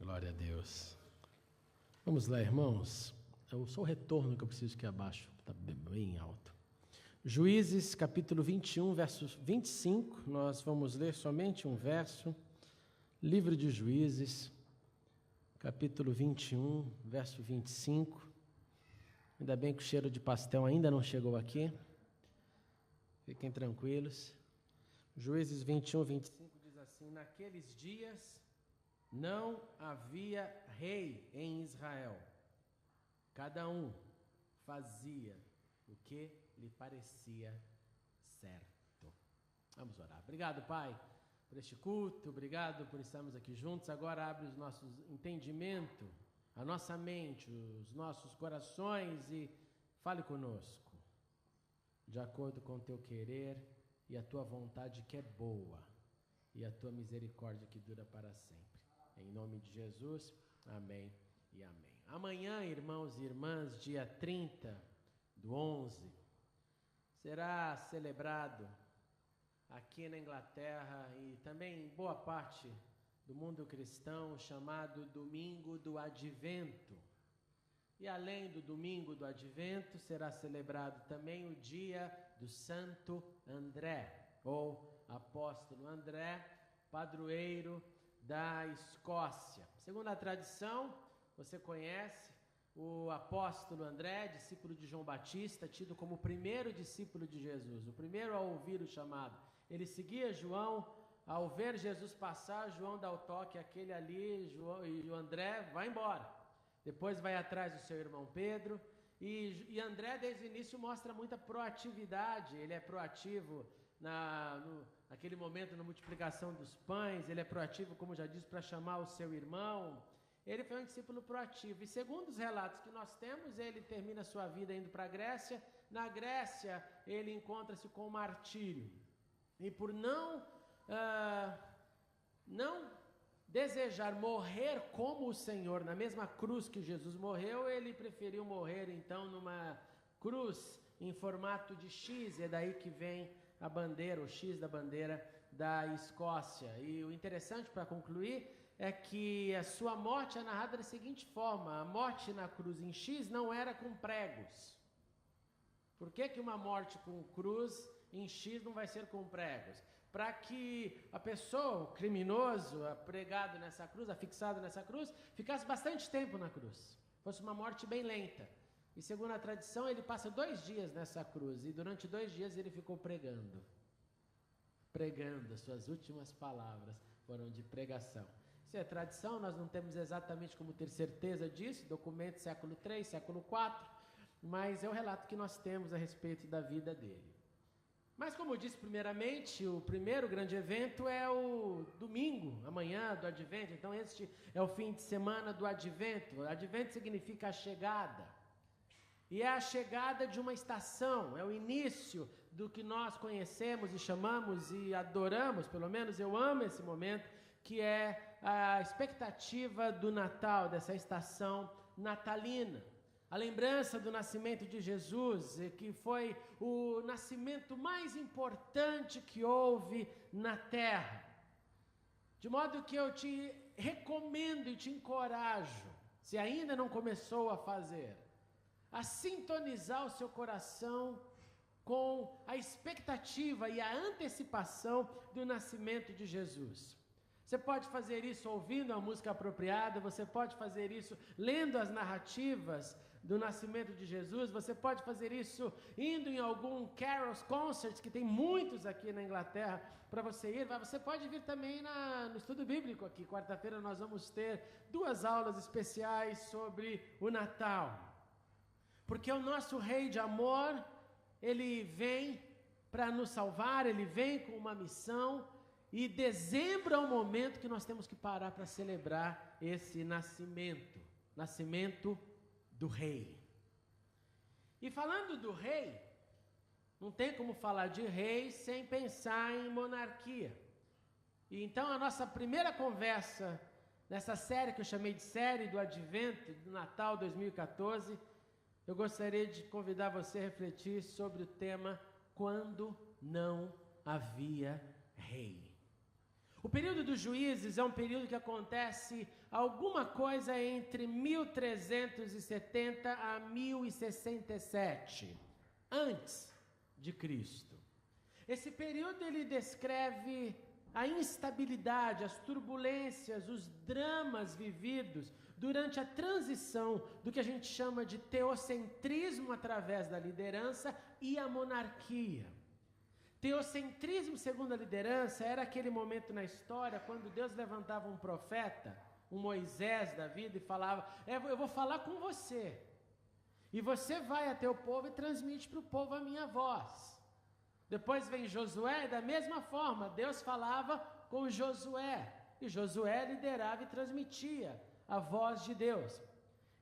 Glória a Deus. Vamos lá, irmãos. É só o retorno que eu preciso que abaixo, está bem alto. Juízes, capítulo 21, verso 25. Nós vamos ler somente um verso. Livro de Juízes, capítulo 21, verso 25. Ainda bem que o cheiro de pastel ainda não chegou aqui. Fiquem tranquilos. Juízes 21, 25 diz assim: naqueles dias não havia rei em Israel. Cada um fazia o que lhe parecia certo. Vamos orar. Obrigado, Pai, por este culto. Obrigado por estarmos aqui juntos. Agora abre os nossos entendimentos, a nossa mente, os nossos corações e fale conosco, de acordo com o teu querer e a tua vontade que é boa e a tua misericórdia que dura para sempre. Em nome de Jesus, amém e amém. Amanhã, irmãos e irmãs, dia 30/11, será celebrado aqui na Inglaterra e também em boa parte do mundo cristão o chamado Domingo do Advento. E além do Domingo do Advento, será celebrado também o dia do Santo André, ou Apóstolo André, padroeiro da Escócia. Segundo a tradição, você conhece o apóstolo André, discípulo de João Batista, tido como o primeiro discípulo de Jesus, o primeiro a ouvir o chamado. Ele seguia João, ao ver Jesus passar, João dá o toque, aquele ali, João, e o André vai embora. Depois vai atrás do seu irmão Pedro, e André desde o início mostra muita proatividade. Ele é proativo naquele momento na multiplicação dos pães, ele é proativo, como já disse, para chamar o seu irmão. Ele foi um discípulo proativo, e segundo os relatos que nós temos, ele termina sua vida indo para a Grécia. Na Grécia, ele encontra-se com o martírio, e por não desejar morrer como o Senhor, na mesma cruz que Jesus morreu, ele preferiu morrer então numa cruz em formato de X, é daí que vem a bandeira, o X da bandeira da Escócia. E o interessante, para concluir, é que a sua morte é narrada da seguinte forma: a morte na cruz em X não era com pregos. Por que uma morte com cruz em X não vai ser com pregos? Para que a pessoa, o criminoso, pregado nessa cruz, afixado nessa cruz, ficasse bastante tempo na cruz. Fosse uma morte bem lenta. E segundo a tradição, ele passa 2 dias nessa cruz, e durante 2 dias ele ficou pregando. As suas últimas palavras foram de pregação. Isso é tradição, nós não temos exatamente como ter certeza disso, documento século III, século IV, mas é o relato que nós temos a respeito da vida dele. Mas como eu disse primeiramente, o primeiro grande evento é o domingo, amanhã do Advento. Então este é o fim de semana do Advento. Advento significa a chegada. E é a chegada de uma estação, é o início do que nós conhecemos e chamamos e adoramos, pelo menos eu amo esse momento, que é a expectativa do Natal, dessa estação natalina. A lembrança do nascimento de Jesus, que foi o nascimento mais importante que houve na terra. De modo que eu te recomendo e te encorajo, se ainda não começou a fazer, a sintonizar o seu coração com a expectativa e a antecipação do nascimento de Jesus. Você pode fazer isso ouvindo a música apropriada, você pode fazer isso lendo as narrativas do nascimento de Jesus, você pode fazer isso indo em algum carols concert, que tem muitos aqui na Inglaterra para você ir. Você pode vir também no estudo bíblico aqui. Quarta-feira nós vamos ter 2 aulas especiais sobre o Natal. Porque o nosso Rei de amor, ele vem para nos salvar, ele vem com uma missão, e dezembro é o momento que nós temos que parar para celebrar esse nascimento do Rei. E falando do Rei, não tem como falar de Rei sem pensar em monarquia. E então a nossa primeira conversa nessa série que eu chamei de série do Advento, do Natal 2014, eu gostaria de convidar você a refletir sobre o tema Quando Não Havia Rei. O período dos juízes é um período que acontece alguma coisa entre 1370 a 1067, antes de Cristo. Esse período ele descreve a instabilidade, as turbulências, os dramas vividos durante a transição do que a gente chama de teocentrismo através da liderança e a monarquia. Teocentrismo, segundo a liderança, era aquele momento na história quando Deus levantava um profeta, um Moisés da vida, e falava: eu vou falar com você, e você vai até o povo e transmite para o povo a minha voz. Depois vem Josué, e da mesma forma, Deus falava com Josué, e Josué liderava e transmitia a voz de Deus.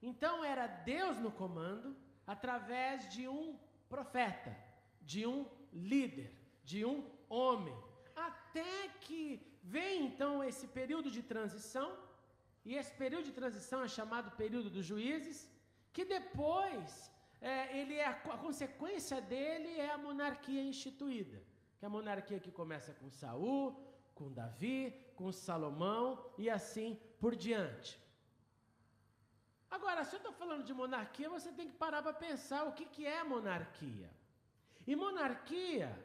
Então era Deus no comando, através de um profeta, de um líder, de um homem, até que vem então esse período de transição, e esse período de transição é chamado período dos juízes, que depois, a consequência dele é a monarquia instituída, que é a monarquia que começa com Saul, com Davi, com Salomão e assim por diante. Agora, se eu estou falando de monarquia, você tem que parar para pensar o que é monarquia. E monarquia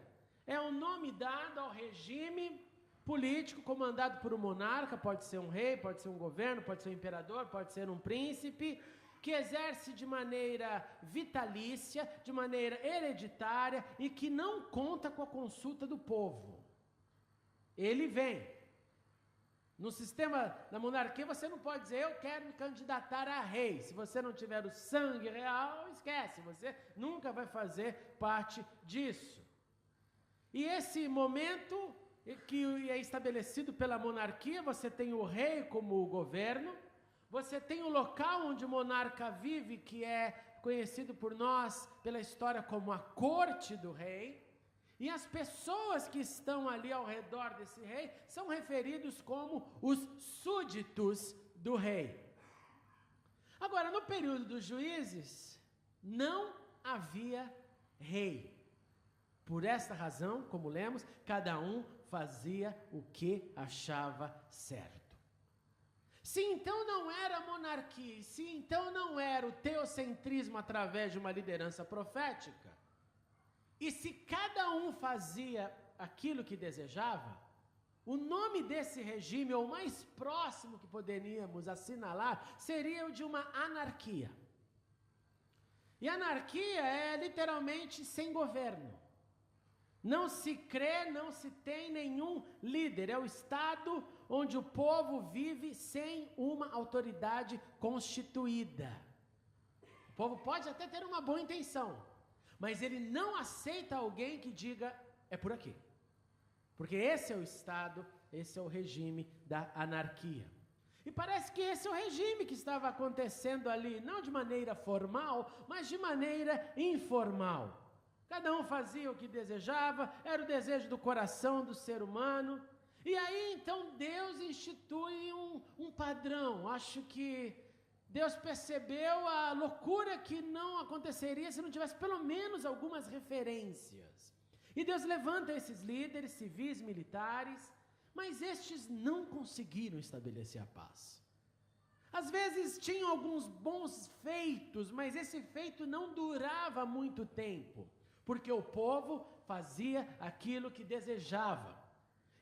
é o nome dado ao regime político comandado por um monarca, pode ser um rei, pode ser um governo, pode ser um imperador, pode ser um príncipe, que exerce de maneira vitalícia, de maneira hereditária e que não conta com a consulta do povo. Ele vem. No sistema da monarquia, você não pode dizer: eu quero me candidatar a rei. Se você não tiver o sangue real, esquece, você nunca vai fazer parte disso. E esse momento que é estabelecido pela monarquia, você tem o rei como o governo, você tem o local onde o monarca vive, que é conhecido por nós, pela história, como a corte do rei, e as pessoas que estão ali ao redor desse rei são referidos como os súditos do rei. Agora, no período dos juízes, não havia rei. Por esta razão, como lemos, cada um fazia o que achava certo. Se então não era monarquia, se então não era o teocentrismo através de uma liderança profética, e se cada um fazia aquilo que desejava, o nome desse regime, ou mais próximo que poderíamos assinalar, seria o de uma anarquia. E anarquia é literalmente sem governo. Não se crê, não se tem nenhum líder. É o estado onde o povo vive sem uma autoridade constituída. O povo pode até ter uma boa intenção, mas ele não aceita alguém que diga: é por aqui. Porque esse é o estado, esse é o regime da anarquia. E parece que esse é o regime que estava acontecendo ali, não de maneira formal, mas de maneira informal. Cada um fazia o que desejava, era o desejo do coração do ser humano. E aí, então, Deus institui um padrão. Acho que Deus percebeu a loucura que não aconteceria se não tivesse pelo menos algumas referências. E Deus levanta esses líderes civis, militares, mas estes não conseguiram estabelecer a paz. Às vezes tinham alguns bons feitos, mas esse feito não durava muito tempo, porque o povo fazia aquilo que desejava.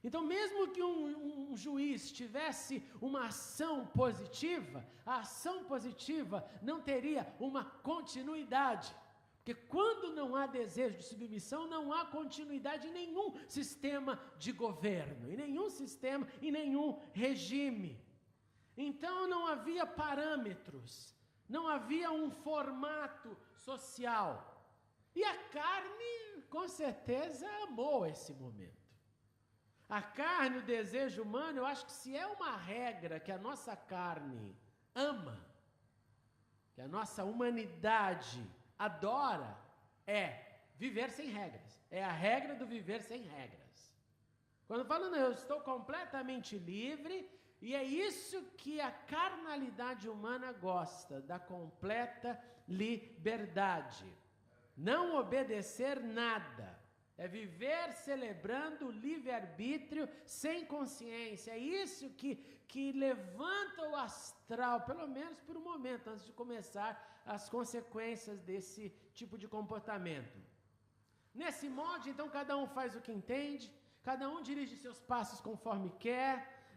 Então, mesmo que um juiz tivesse uma ação positiva, a ação positiva não teria uma continuidade. Porque quando não há desejo de submissão, não há continuidade em nenhum sistema de governo, em nenhum sistema, em nenhum regime. Então não havia parâmetros, não havia um formato social. E a carne, com certeza, amou esse momento. A carne, o desejo humano, eu acho que se é uma regra que a nossa carne ama, que a nossa humanidade adora, é viver sem regras. É a regra do viver sem regras. Quando falo, não, eu estou completamente livre, e é isso que a carnalidade humana gosta, da completa liberdade. Não obedecer nada. É viver celebrando o livre-arbítrio sem consciência. É isso que levanta o astral, pelo menos por um momento, antes de começar as consequências desse tipo de comportamento. Nesse molde, então, cada um faz o que entende, cada um dirige seus passos conforme quer.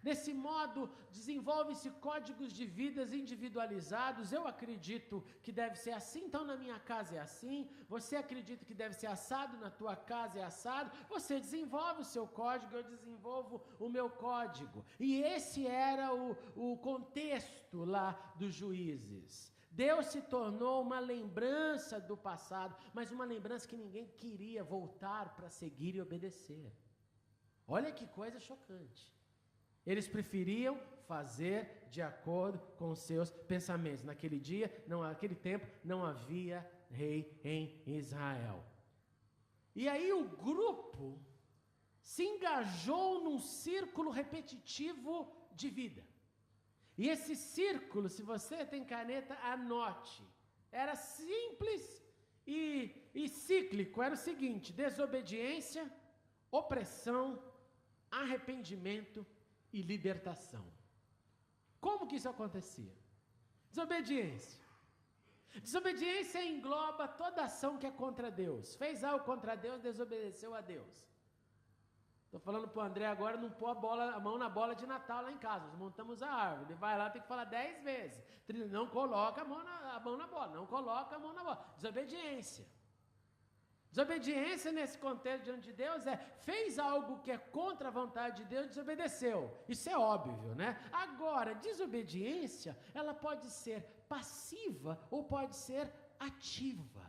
Nesse modo, desenvolve-se códigos de vidas individualizados. Eu acredito que deve ser assim, então na minha casa é assim. Você acredita que deve ser assado, na tua casa é assado. Você desenvolve o seu código, eu desenvolvo o meu código. E esse era o contexto lá dos juízes. Deus se tornou uma lembrança do passado, mas uma lembrança que ninguém queria voltar para seguir e obedecer. Olha que coisa chocante. Eles preferiam fazer de acordo com os seus pensamentos. Naquele tempo, não havia rei em Israel. E aí o grupo se engajou num círculo repetitivo de vida. E esse círculo, se você tem caneta, anote. Era simples e cíclico. Era o seguinte: desobediência, opressão, arrependimento e libertação. Como que isso acontecia? Desobediência. Desobediência engloba toda ação que é contra Deus. Fez algo contra Deus, desobedeceu a Deus. Estou falando para o André agora não pôr a mão na bola de Natal lá em casa. Nós montamos a árvore. Ele vai lá, tem que falar 10 vezes. Não coloca a mão na bola. Não coloca a mão na bola. Desobediência. Desobediência nesse contexto diante de Deus fez algo que é contra a vontade de Deus, desobedeceu. Isso é óbvio, né? Agora, desobediência, ela pode ser passiva ou pode ser ativa.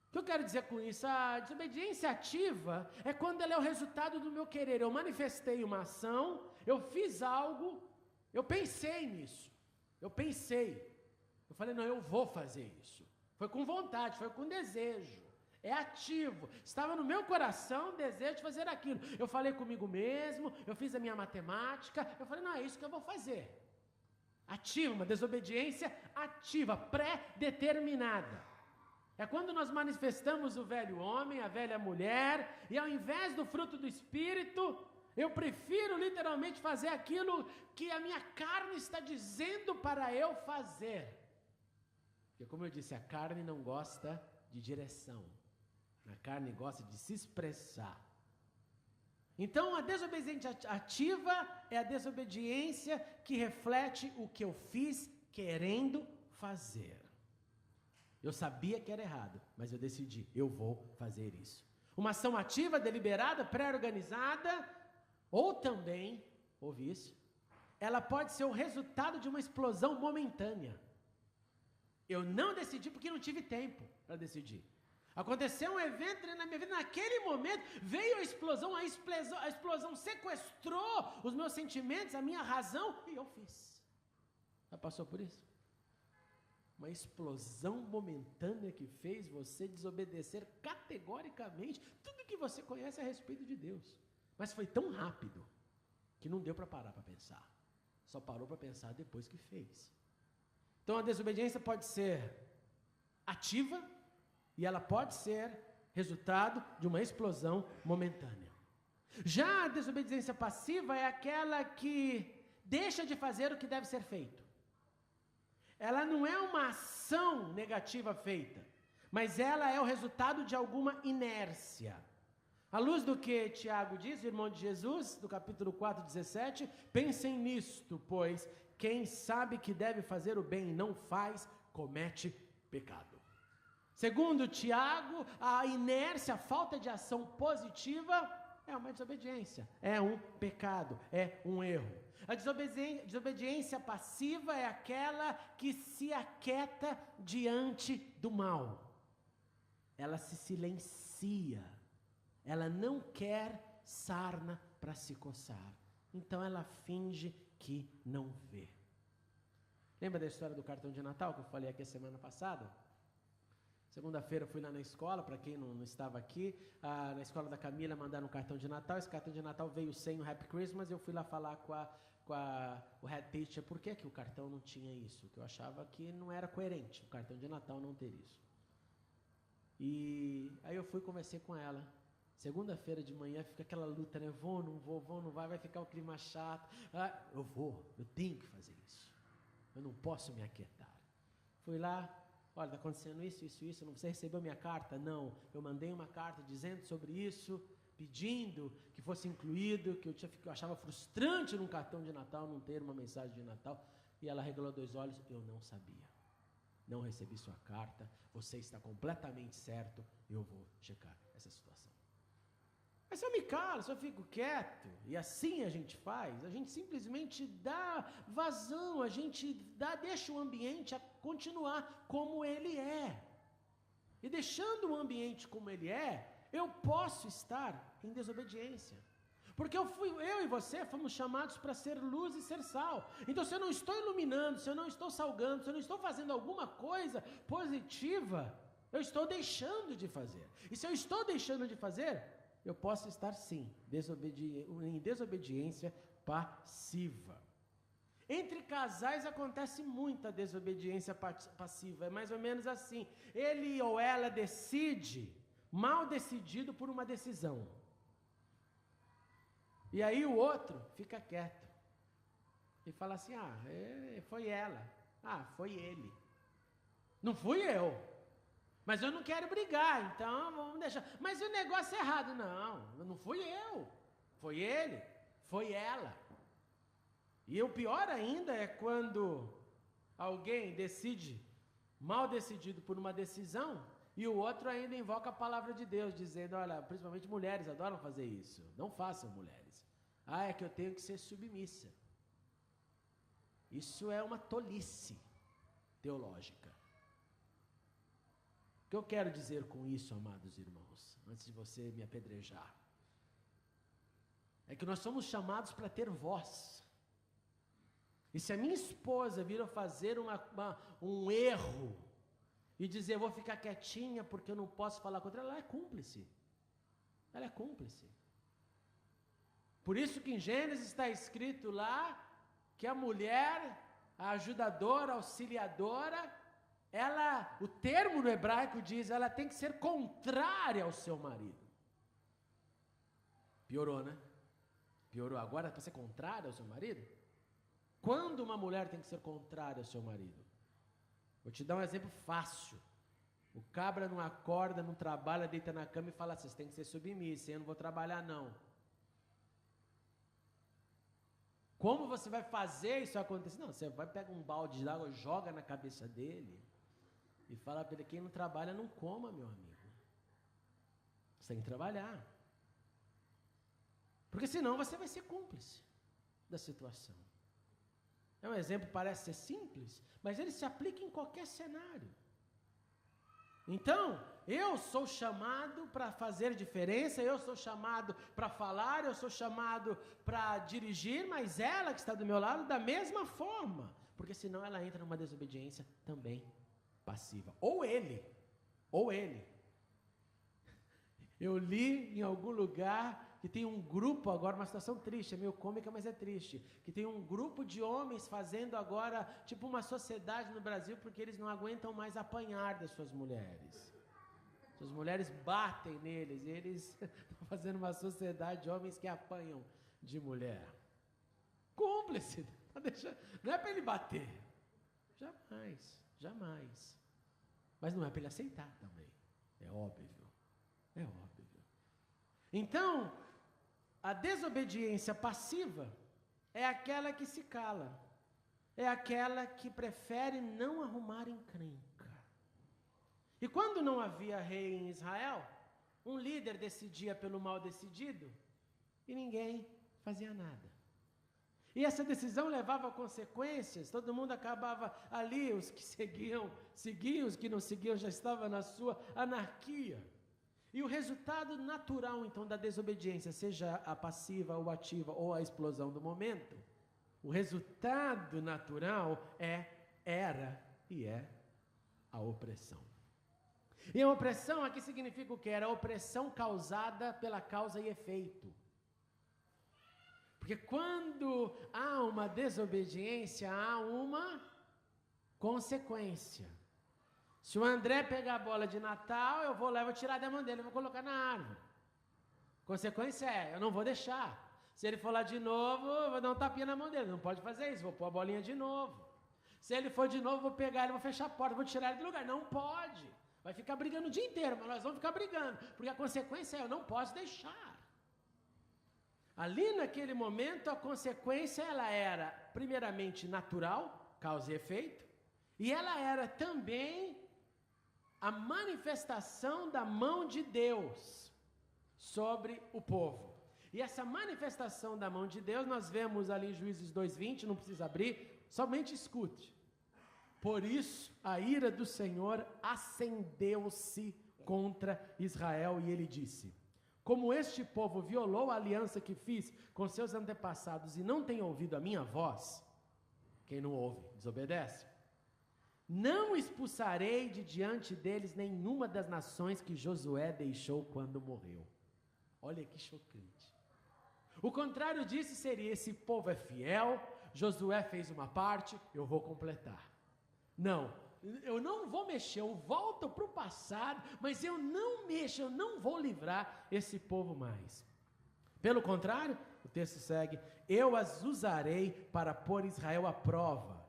O que eu quero dizer com isso? A desobediência ativa é quando ela é o resultado do meu querer. Eu manifestei uma ação, eu fiz algo, eu pensei nisso. Eu falei, não, eu vou fazer isso. Foi com vontade, foi com desejo. É ativo, estava no meu coração o desejo de fazer aquilo. Eu falei comigo mesmo, eu fiz a minha matemática, eu falei, não, é isso que eu vou fazer. Ativa, uma desobediência ativa, pré-determinada. É quando nós manifestamos o velho homem, a velha mulher, e ao invés do fruto do Espírito, eu prefiro literalmente fazer aquilo que a minha carne está dizendo para eu fazer. Porque como eu disse, a carne não gosta de direção. A carne gosta de se expressar. Então, a desobediência ativa é a desobediência que reflete o que eu fiz querendo fazer. Eu sabia que era errado, mas eu decidi, eu vou fazer isso. Uma ação ativa, deliberada, pré-organizada, ou também, ouve isso, ela pode ser o resultado de uma explosão momentânea. Eu não decidi porque não tive tempo para decidir. Aconteceu um evento na minha vida, naquele momento veio a explosão sequestrou os meus sentimentos, a minha razão, e eu fiz. Já passou por isso? Uma explosão momentânea que fez você desobedecer categoricamente tudo que você conhece a respeito de Deus. Mas foi tão rápido que não deu para parar para pensar. Só parou para pensar depois que fez. Então a desobediência pode ser ativa, e ela pode ser resultado de uma explosão momentânea. Já a desobediência passiva é aquela que deixa de fazer o que deve ser feito. Ela não é uma ação negativa feita, mas ela é o resultado de alguma inércia. À luz do que Tiago diz, o irmão de Jesus, do capítulo 4, 17, pensem nisto, pois quem sabe que deve fazer o bem e não faz, comete pecado. Segundo Tiago, a inércia, a falta de ação positiva é uma desobediência, é um pecado, é um erro. A desobediência passiva é aquela que se aquieta diante do mal. Ela se silencia, ela não quer sarna para se coçar, então ela finge que não vê. Lembra da história do cartão de Natal que eu falei aqui a semana passada? Segunda-feira eu fui lá na escola, para quem não estava aqui, na escola da Camila mandaram um cartão de Natal, esse cartão de Natal veio sem o Happy Christmas, eu fui lá falar com o head teacher, por que o cartão não tinha isso? Que eu achava que não era coerente, o cartão de Natal não ter isso. E aí eu fui conversei com ela, Segunda-feira de manhã fica aquela luta, né? Vou, não vou, vou, não vai ficar o clima chato. Eu vou, eu tenho que fazer isso. Eu não posso me aquietar. Fui lá, olha, está acontecendo isso, não você recebeu minha carta? Não, eu mandei uma carta dizendo sobre isso, pedindo que fosse incluído, que eu achava frustrante num cartão de Natal não ter uma mensagem de Natal. E ela regalou 2 olhos, eu não sabia. Não recebi sua carta, você está completamente certo, eu vou checar essa situação. Mas se eu me calo, se eu fico quieto, e assim a gente faz, a gente simplesmente dá vazão, a gente deixa o ambiente a continuar como ele é. E deixando o ambiente como ele é, eu posso estar em desobediência. Porque eu e você fomos chamados para ser luz e ser sal. Então se eu não estou iluminando, se eu não estou salgando, se eu não estou fazendo alguma coisa positiva, eu estou deixando de fazer. E se eu estou deixando de fazer, eu posso estar sim, em desobediência passiva. Entre casais acontece muita desobediência passiva, é mais ou menos assim. Ele ou ela decide, mal decidido por uma decisão. E aí o outro fica quieto. E fala assim, foi ela, foi ele. Não fui eu. Mas eu não quero brigar, então vamos deixar. Mas o negócio é errado. Não fui eu. Foi ele, foi ela. E o pior ainda é quando alguém decide, mal decidido por uma decisão, e o outro ainda invoca a palavra de Deus, dizendo, olha, principalmente mulheres adoram fazer isso. Não façam, mulheres. É que eu tenho que ser submissa. Isso é uma tolice teológica. O que eu quero dizer com isso, amados irmãos, antes de você me apedrejar, é que nós somos chamados para ter voz. E se a minha esposa vir a fazer um erro e dizer, eu vou ficar quietinha porque eu não posso falar contra ela, ela é cúmplice. Ela é cúmplice. Por isso que em Gênesis está escrito lá que a mulher, a ajudadora, a auxiliadora, o termo no hebraico diz, ela tem que ser contrária ao seu marido. Piorou, né? Piorou. Agora para ser contrária ao seu marido? Quando uma mulher tem que ser contrária ao seu marido? Vou te dar um exemplo fácil. O cabra não acorda, não trabalha, deita na cama e fala assim, você tem que ser submissa, eu não vou trabalhar não. Como você vai fazer isso acontecer? Não, você vai pegar um balde de água, joga na cabeça dele e fala para ele, quem não trabalha não coma, meu amigo. Você tem que trabalhar. Porque senão você vai ser cúmplice da situação. É um exemplo, parece ser simples, mas ele se aplica em qualquer cenário. Então, eu sou chamado para fazer diferença, eu sou chamado para falar, eu sou chamado para dirigir, mas ela que está do meu lado, da mesma forma, porque senão ela entra numa desobediência também passiva. Ou ele. Eu li em algum lugar que tem um grupo agora, uma situação triste, é meio cômica, mas é triste, que tem um grupo de homens fazendo agora, tipo uma sociedade no Brasil, porque eles não aguentam mais apanhar das suas mulheres. Suas mulheres batem neles, e eles estão fazendo uma sociedade de homens que apanham de mulher. Cúmplice, não é para ele bater. Jamais. Mas não é para ele aceitar também, é óbvio. Então, a desobediência passiva é aquela que se cala, é aquela que prefere não arrumar encrenca. E quando não havia rei em Israel, um líder decidia pelo mal decidido e ninguém fazia nada. E essa decisão levava a consequências, todo mundo acabava ali, os que seguiam, os que não seguiam já estavam na sua anarquia. E o resultado natural, então, da desobediência, seja a passiva ou ativa ou a explosão do momento, o resultado natural era e é a opressão. E a opressão aqui significa o quê? Era a opressão causada pela causa e efeito. Porque quando há uma desobediência, há uma consequência. Se o André pegar a bola de Natal, eu vou tirar da mão dele, vou colocar na árvore. Consequência é, eu não vou deixar. Se ele for lá de novo, eu vou dar um tapinha na mão dele. Não pode fazer isso, vou pôr a bolinha de novo. Se ele for de novo, vou pegar ele, vou fechar a porta, vou tirar ele do lugar. Não pode. Vai ficar brigando o dia inteiro, mas nós vamos ficar brigando. Porque a consequência é, eu não posso deixar. Ali naquele momento, a consequência ela era, primeiramente, natural, causa e efeito. E ela era também a manifestação da mão de Deus sobre o povo. E essa manifestação da mão de Deus, nós vemos ali em Juízes 2:20, não precisa abrir, somente escute. Por isso, a ira do Senhor acendeu-se contra Israel e ele disse: como este povo violou a aliança que fiz com seus antepassados e não tem ouvido a minha voz, quem não ouve, desobedece, não expulsarei de diante deles nenhuma das nações que Josué deixou quando morreu. Olha que chocante. O contrário disso seria, esse povo é fiel, Josué fez uma parte, eu vou completar. Não, eu não vou mexer, eu volto para o passado, mas eu não mexo, eu não vou livrar esse povo mais. Pelo contrário, o texto segue, eu as usarei para pôr Israel à prova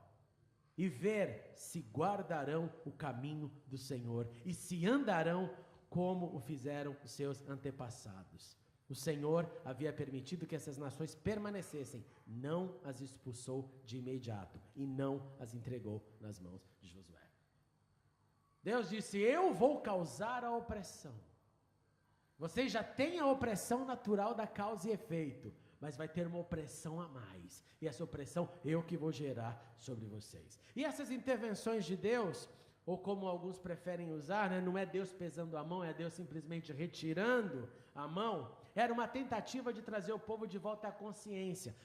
e ver se guardarão o caminho do Senhor e se andarão como o fizeram os seus antepassados. O Senhor havia permitido que essas nações permanecessem, não as expulsou de imediato e não as entregou nas mãos de Josué. Deus disse, eu vou causar a opressão. Vocês já têm a opressão natural da causa e efeito, mas vai ter uma opressão a mais. E essa opressão eu que vou gerar sobre vocês. E essas intervenções de Deus, ou como alguns preferem usar, né, não é Deus pesando a mão, é Deus simplesmente retirando a mão, era uma tentativa de trazer o povo de volta à consciência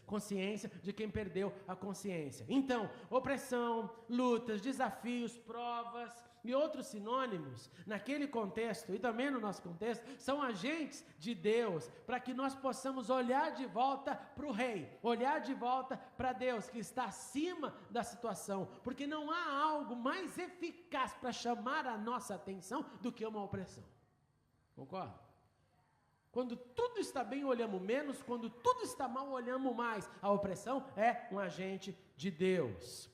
de quem perdeu a consciência. Então, opressão, lutas, desafios, provas e outros sinônimos, naquele contexto e também no nosso contexto, são agentes de Deus, para que nós possamos olhar de volta para o Rei, olhar de volta para Deus, que está acima da situação, porque não há algo mais eficaz para chamar a nossa atenção do que uma opressão. Concorda? Quando tudo está bem, olhamos menos. Quando tudo está mal, olhamos mais. A opressão é um agente de Deus.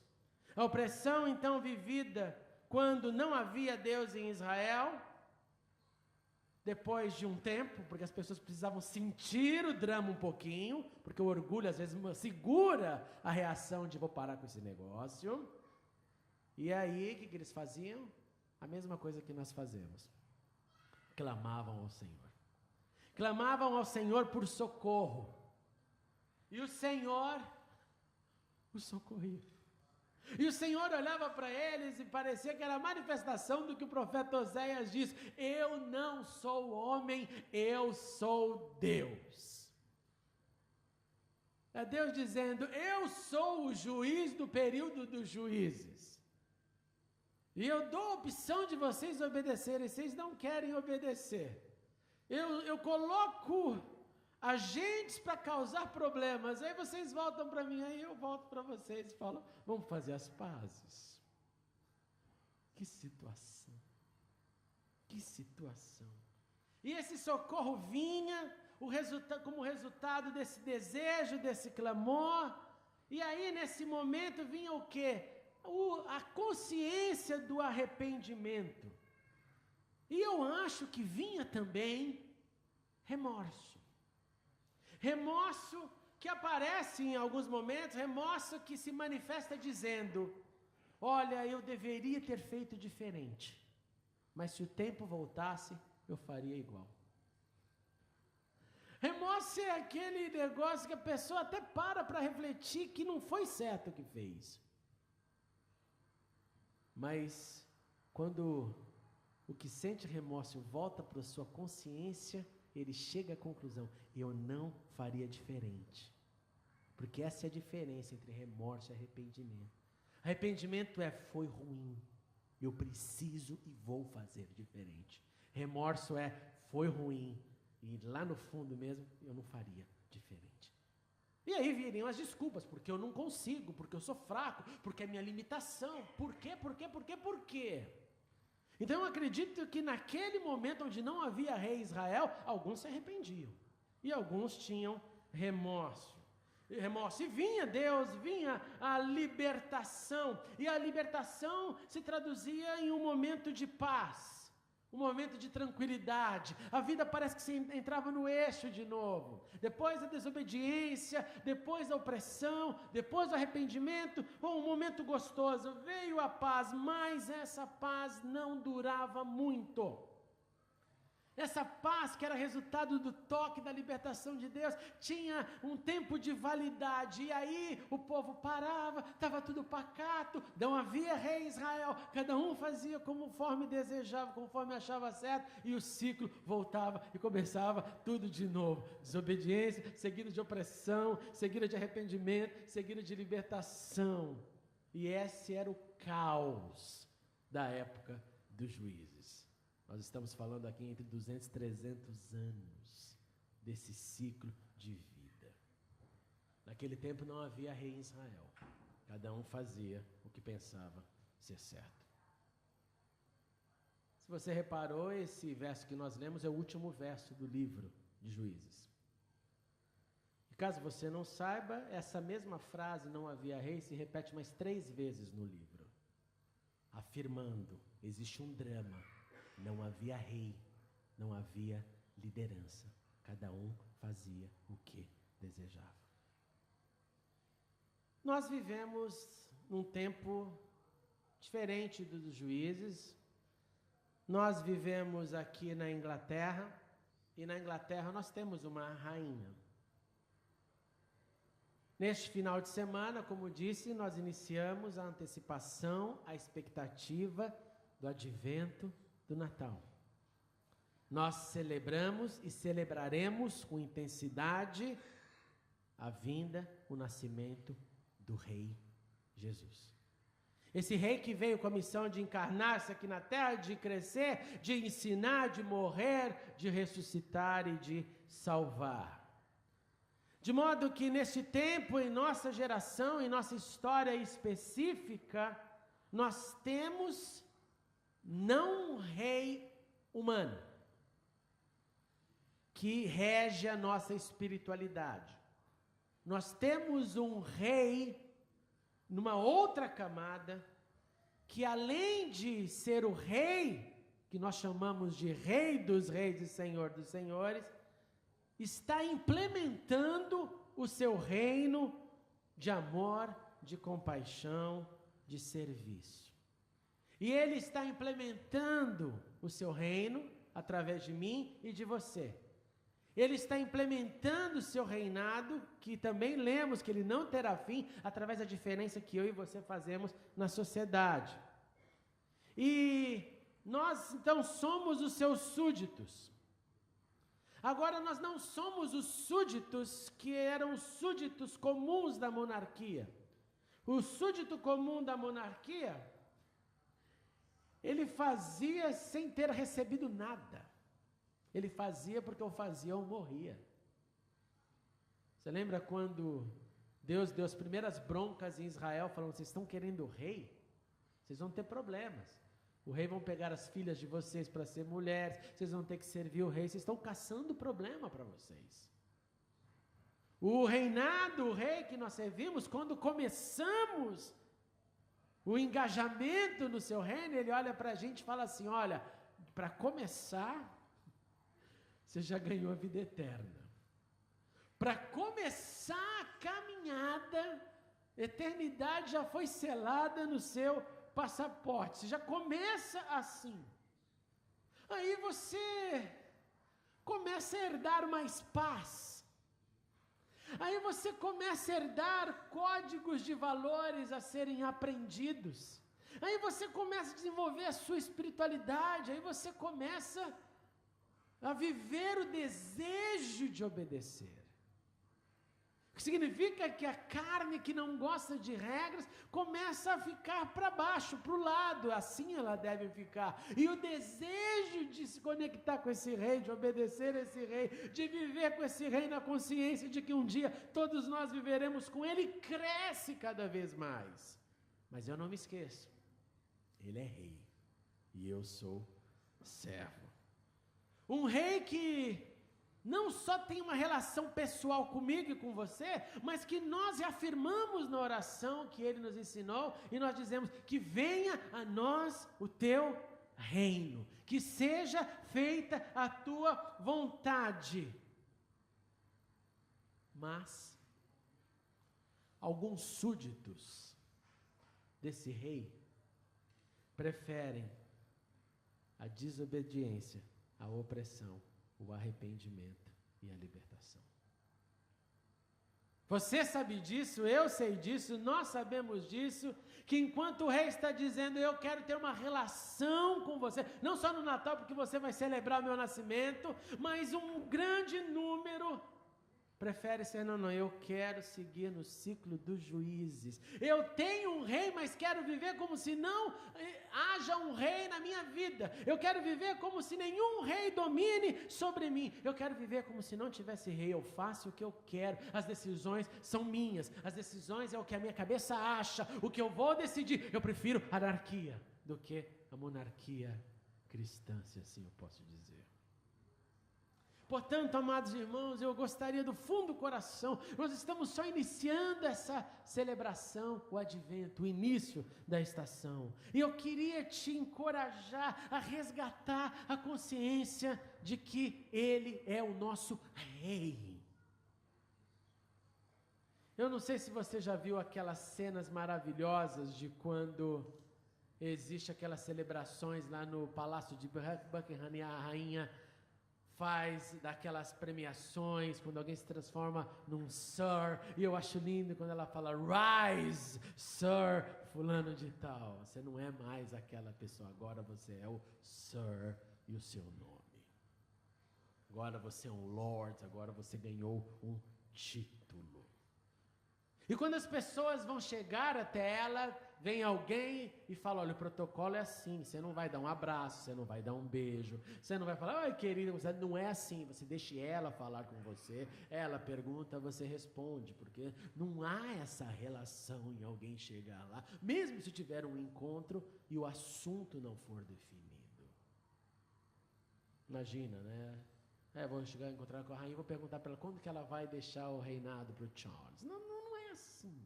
A opressão, então, vivida quando não havia Deus em Israel, depois de um tempo, porque as pessoas precisavam sentir o drama um pouquinho, porque o orgulho, às vezes, segura a reação de vou parar com esse negócio. E aí, o que eles faziam? A mesma coisa que nós fazemos. Clamavam ao Senhor. Clamavam ao Senhor por socorro. E o Senhor os socorria. E o Senhor olhava para eles e parecia que era a manifestação do que o profeta Oséias diz: eu não sou homem, eu sou Deus. É Deus dizendo: eu sou o juiz do período dos juízes. E eu dou a opção de vocês obedecerem, vocês não querem obedecer. Eu coloco agentes para causar problemas, aí vocês voltam para mim, aí eu volto para vocês e falo, vamos fazer as pazes. Que situação, que situação. E esse socorro vinha como resultado desse desejo, desse clamor, e aí nesse momento vinha o quê? A consciência do arrependimento. E eu acho que vinha também remorso. Remorso que aparece em alguns momentos, remorso que se manifesta dizendo, olha, eu deveria ter feito diferente, mas se o tempo voltasse, eu faria igual. Remorso é aquele negócio que a pessoa até para refletir que não foi certo o que fez. Mas quando o que sente remorso volta para a sua consciência, ele chega à conclusão, eu não faria diferente. Porque essa é a diferença entre remorso e arrependimento. Arrependimento foi ruim, eu preciso e vou fazer diferente. Remorso foi ruim, e lá no fundo mesmo, eu não faria diferente. E aí viriam as desculpas, porque eu não consigo, porque eu sou fraco, porque é minha limitação. Por quê? Então eu acredito que naquele momento onde não havia rei Israel, alguns se arrependiam. e alguns tinham remorso. E vinha Deus, vinha a libertação, e a libertação se traduzia em um momento de paz, um momento de tranquilidade. A vida parece que se entrava no eixo de novo. Depois da desobediência, depois da opressão, depois do arrependimento, um momento gostoso, veio a paz, mas essa paz não durava muito. Essa paz que era resultado do toque da libertação de Deus, tinha um tempo de validade, e aí o povo parava, estava tudo pacato, não havia rei em Israel, cada um fazia conforme desejava, conforme achava certo, e o ciclo voltava e começava tudo de novo. Desobediência, seguida de opressão, seguida de arrependimento, seguida de libertação. E esse era o caos da época dos juízes. Nós estamos falando aqui entre 200 e 300 anos desse ciclo de vida. Naquele tempo não havia rei em Israel. Cada um fazia o que pensava ser certo. Se você reparou, esse verso que nós lemos é o último verso do livro de Juízes. E caso você não saiba, essa mesma frase, não havia rei, se repete mais 3 vezes no livro, afirmando, existe um drama. Não havia rei, não havia liderança. Cada um fazia o que desejava. Nós vivemos num tempo diferente dos juízes. Nós vivemos aqui na Inglaterra, e na Inglaterra nós temos uma rainha. Neste final de semana, como disse, nós iniciamos a antecipação, a expectativa do advento do Natal. Nós celebramos e celebraremos com intensidade a vinda, o nascimento do Rei Jesus. Esse Rei que veio com a missão de encarnar-se aqui na terra, de crescer, de ensinar, de morrer, de ressuscitar e de salvar. De modo que neste tempo, em nossa geração, em nossa história específica, nós temos não um rei humano que rege a nossa espiritualidade. Nós temos um rei numa outra camada que, além de ser o rei, que nós chamamos de Rei dos Reis e Senhor dos Senhores, está implementando o seu reino de amor, de compaixão, de serviço. E Ele está implementando o seu reino através de mim e de você. Ele está implementando o seu reinado, que também lemos que ele não terá fim, através da diferença que eu e você fazemos na sociedade. E nós, então, somos os seus súditos. Agora, nós não somos os súditos que eram os súditos comuns da monarquia. O súdito comum da monarquia, ele fazia sem ter recebido nada. Ele fazia porque o faziam morria. Você lembra quando Deus deu as primeiras broncas em Israel, falando, vocês estão querendo o rei? Vocês vão ter problemas. O rei vão pegar as filhas de vocês para ser mulheres, vocês vão ter que servir o rei, vocês estão caçando problema para vocês. O reinado, o rei que nós servimos, quando começamos o engajamento no seu reino, ele olha para a gente e fala assim, olha, para começar, você já ganhou a vida eterna. Para começar a caminhada, eternidade já foi selada no seu passaporte. Você já começa assim. Aí você começa a herdar mais paz. Aí você começa a herdar códigos de valores a serem aprendidos. Aí você começa a desenvolver a sua espiritualidade. Aí você começa a viver o desejo de obedecer. O que significa que a carne que não gosta de regras começa a ficar para baixo, para o lado, assim ela deve ficar. E o desejo de se conectar com esse rei, de obedecer esse rei, de viver com esse rei na consciência de que um dia todos nós viveremos com ele, cresce cada vez mais. Mas eu não me esqueço, ele é rei e eu sou servo. Um rei que não só tem uma relação pessoal comigo e com você, mas que nós reafirmamos na oração que Ele nos ensinou, e nós dizemos que venha a nós o Teu reino, que seja feita a Tua vontade. Mas alguns súditos desse rei preferem a desobediência, a opressão, o arrependimento e a libertação. Você sabe disso, eu sei disso, nós sabemos disso, que enquanto o rei está dizendo, eu quero ter uma relação com você, não só no Natal, porque você vai celebrar o meu nascimento, mas um grande número prefere ser, não, eu quero seguir no ciclo dos juízes. Eu tenho um rei, mas quero viver como se não haja um rei na minha vida. Eu quero viver como se nenhum rei domine sobre mim. Eu quero viver como se não tivesse rei. Eu faço o que eu quero. As decisões são minhas. As decisões é o que a minha cabeça acha, o que eu vou decidir. Eu prefiro a anarquia do que a monarquia cristã, se assim eu posso dizer. Portanto, amados irmãos, eu gostaria do fundo do coração, nós estamos só iniciando essa celebração, o advento, o início da estação. E eu queria te encorajar a resgatar a consciência de que Ele é o nosso Rei. Eu não sei se você já viu aquelas cenas maravilhosas de quando existe aquelas celebrações lá no Palácio de Buckingham e a rainha faz daquelas premiações, quando alguém se transforma num Sir, e eu acho lindo quando ela fala, Rise, Sir, fulano de tal. Você não é mais aquela pessoa, agora você é o Sir e o seu nome. Agora você é um Lord, agora você ganhou um título. E quando as pessoas vão chegar até ela, vem alguém e fala, olha, o protocolo é assim, você não vai dar um abraço, você não vai dar um beijo, você não vai falar, ai querida, você não é assim, você deixa ela falar com você, ela pergunta, você responde, porque não há essa relação em alguém chegar lá, mesmo se tiver um encontro e o assunto não for definido. Imagina, né? Vou chegar a encontrar com a rainha e vou perguntar para ela quando que ela vai deixar o reinado para o Charles. Não é assim.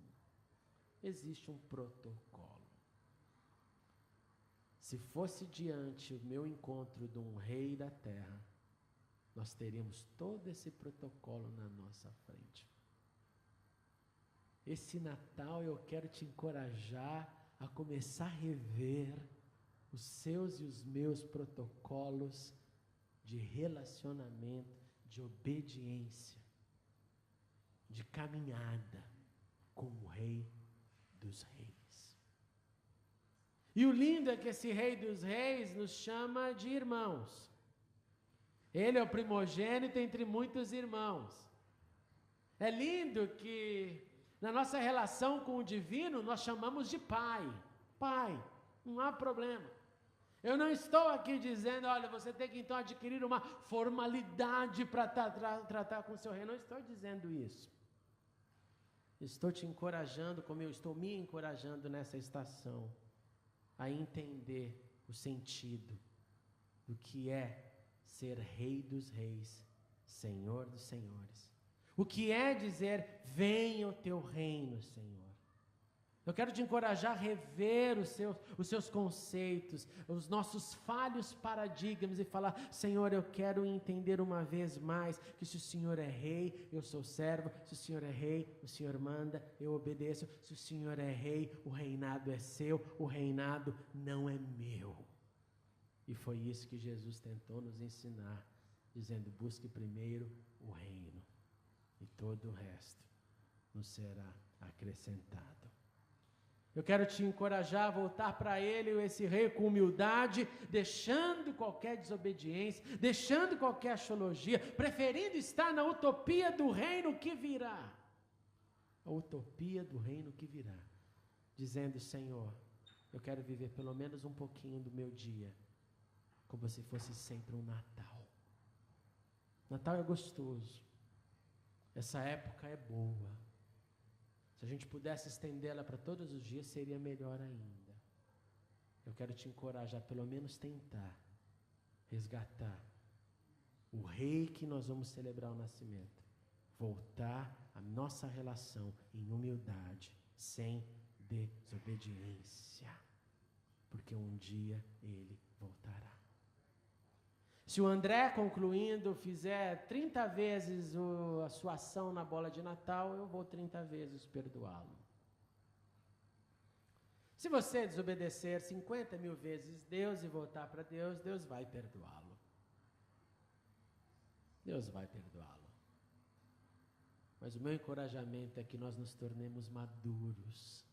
Existe um protocolo. Se fosse diante o meu encontro de um rei da terra, nós teríamos todo esse protocolo na nossa frente. Esse Natal eu quero te encorajar a começar a rever os seus e os meus protocolos de relacionamento, de obediência, de caminhada com o Rei dos Reis. E o lindo é que esse Rei dos Reis nos chama de irmãos. Ele é o primogênito entre muitos irmãos. É lindo que na nossa relação com o divino nós chamamos de Pai. Pai, não há problema. Eu não estou aqui dizendo, olha, você tem que então adquirir uma formalidade para tratar com o seu rei. Não estou dizendo isso. Estou te encorajando, como eu estou me encorajando nessa estação, a entender o sentido do que é ser Rei dos Reis, Senhor dos Senhores. O que é dizer, venha o teu reino, Senhor. Eu quero te encorajar a rever os seus conceitos, os nossos falhos paradigmas e falar, Senhor, eu quero entender uma vez mais que se o Senhor é rei, eu sou servo, se o Senhor é rei, o Senhor manda, eu obedeço, se o Senhor é rei, o reinado é seu, o reinado não é meu. E foi isso que Jesus tentou nos ensinar, dizendo, busque primeiro o reino e todo o resto nos será acrescentado. Eu quero te encorajar a voltar para Ele, esse rei com humildade, deixando qualquer desobediência, deixando qualquer axiologia, preferindo estar na utopia do reino que virá. A utopia do reino que virá. Dizendo, Senhor, eu quero viver pelo menos um pouquinho do meu dia, como se fosse sempre um Natal. Natal é gostoso. Essa época é boa. Se a gente pudesse estendê-la para todos os dias, seria melhor ainda. Eu quero te encorajar, pelo menos tentar resgatar o rei que nós vamos celebrar o nascimento, voltar a nossa relação em humildade, sem desobediência, porque um dia ele voltará. Se o André, concluindo, fizer 30 vezes a sua ação na bola de Natal, eu vou 30 vezes perdoá-lo. Se você desobedecer 50.000 vezes Deus e voltar para Deus, Deus vai perdoá-lo. Deus vai perdoá-lo. Mas o meu encorajamento é que nós nos tornemos maduros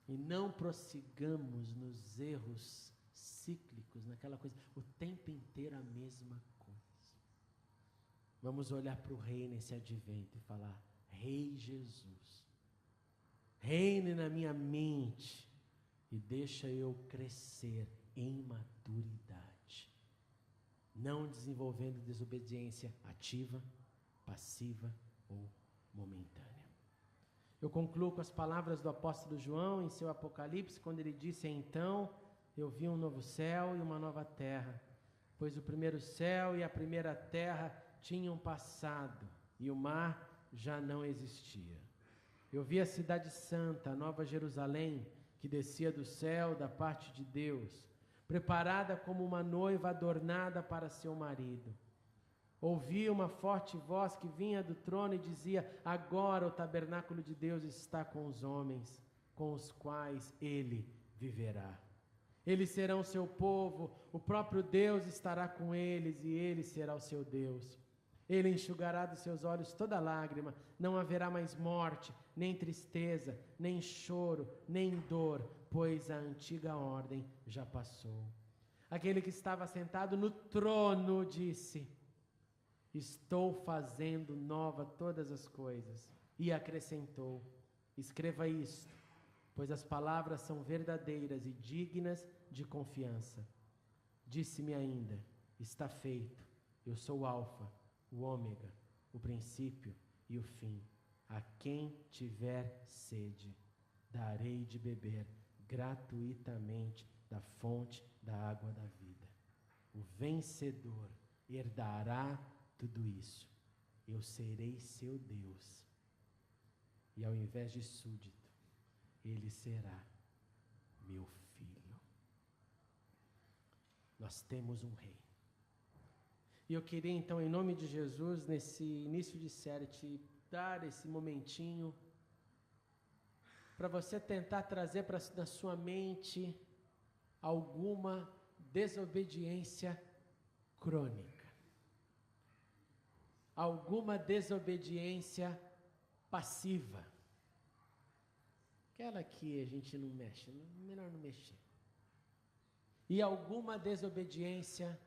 e não prossigamos nos erros cíclicos, naquela coisa, o tempo inteiro a mesma coisa. Vamos olhar para o rei nesse advento e falar: Rei Jesus, reine na minha mente e deixa eu crescer em maturidade, não desenvolvendo desobediência ativa, passiva ou momentânea. Eu concluo com as palavras do apóstolo João em seu Apocalipse, quando ele disse: então eu vi um novo céu e uma nova terra, pois o primeiro céu e a primeira terra tinham passado e o mar já não existia. Eu vi a cidade santa, a Nova Jerusalém, que descia do céu da parte de Deus, preparada como uma noiva adornada para seu marido. Ouvi uma forte voz que vinha do trono e dizia: agora o tabernáculo de Deus está com os homens, com os quais ele viverá. Eles serão seu povo, o próprio Deus estará com eles e ele será o seu Deus. Ele enxugará dos seus olhos toda lágrima, não haverá mais morte, nem tristeza, nem choro, nem dor, pois a antiga ordem já passou. Aquele que estava sentado no trono disse: estou fazendo nova todas as coisas. E acrescentou: escreva isto, pois as palavras são verdadeiras e dignas de confiança. Disse-me ainda: está feito, eu sou o Alfa, o Ômega, o princípio e o fim. A quem tiver sede, darei de beber gratuitamente da fonte da água da vida. O vencedor herdará tudo isso. Eu serei seu Deus. E ao invés de súdito, ele será meu filho. Nós temos um rei. E eu queria então, em nome de Jesus, nesse início de série, te dar esse momentinho para você tentar trazer na sua mente alguma desobediência crônica, alguma desobediência passiva, aquela que a gente não mexe, melhor não mexer, e alguma desobediência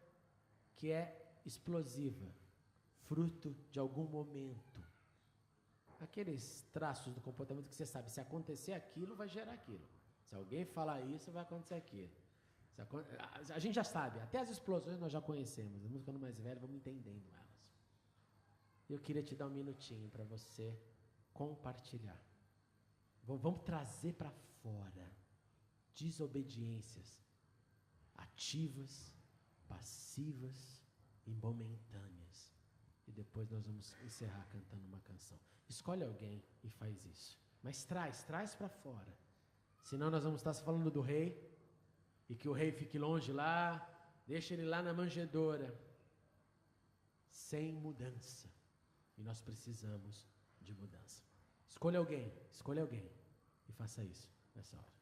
que é explosiva, fruto de algum momento. Aqueles traços do comportamento que você sabe, se acontecer aquilo, vai gerar aquilo. Se alguém falar isso, vai acontecer aquilo. A gente já sabe, até as explosões nós já conhecemos. Vamos ficando mais velhos, vamos entendendo elas. Eu queria te dar um minutinho para você compartilhar. Vamos trazer para fora desobediências ativas, passivas e momentâneas. E depois nós vamos encerrar cantando uma canção. Escolhe alguém e faz isso. Mas traz para fora. Senão nós vamos estar falando do rei, e que o rei fique longe lá, deixa ele lá na manjedoura, sem mudança. E nós precisamos de mudança. Escolha alguém e faça isso nessa hora.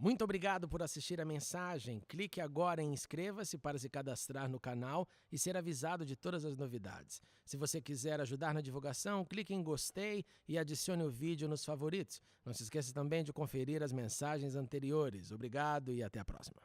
Muito obrigado por assistir a mensagem. Clique agora em inscreva-se para se cadastrar no canal e ser avisado de todas as novidades. Se você quiser ajudar na divulgação, clique em gostei e adicione o vídeo nos favoritos. Não se esqueça também de conferir as mensagens anteriores. Obrigado e até a próxima.